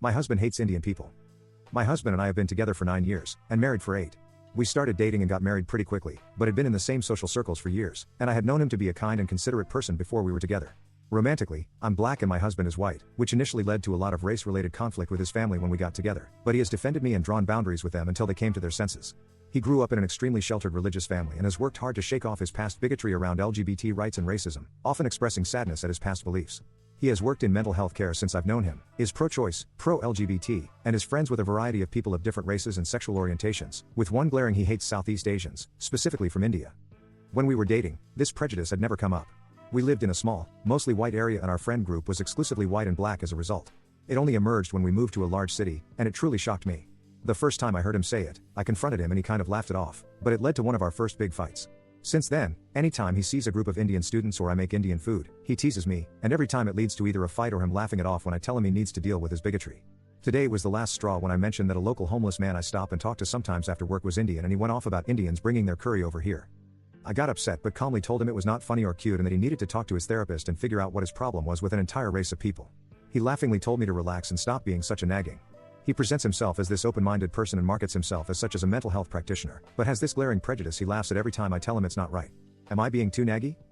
My husband hates Indian people. My husband and I have been together for 9 years, and married for 8. We started dating and got married pretty quickly, but had been in the same social circles for years, and I had known him to be a kind and considerate person before we were together. Romantically, I'm black and my husband is white, which initially led to a lot of race-related conflict with his family when we got together, but he has defended me and drawn boundaries with them until they came to their senses. He grew up in an extremely sheltered religious family and has worked hard to shake off his past bigotry around LGBT rights and racism, often expressing sadness at his past beliefs. He has worked in mental health care since I've known him, is pro-choice, pro-LGBT, and is friends with a variety of people of different races and sexual orientations, with one glaring he hates Southeast Asians, specifically from India. When we were dating, this prejudice had never come up. We lived in a small, mostly white area and our friend group was exclusively white and black as a result. It only emerged when we moved to a large city, and it truly shocked me. The first time I heard him say it, I confronted him and he kind of laughed it off, but it led to one of our first big fights. Since then, anytime he sees a group of Indian students or I make Indian food, he teases me, and every time it leads to either a fight or him laughing it off when I tell him he needs to deal with his bigotry. Today was the last straw when I mentioned that a local homeless man I stop and talk to sometimes after work was Indian and he went off about Indians bringing their curry over here. I got upset but calmly told him it was not funny or cute and that he needed to talk to his therapist and figure out what his problem was with an entire race of people. He laughingly told me to relax and stop being such a nagging. He presents himself as this open-minded person and markets himself as such as a mental health practitioner, but has this glaring prejudice he laughs at every time I tell him it's not right. Am I being too naggy?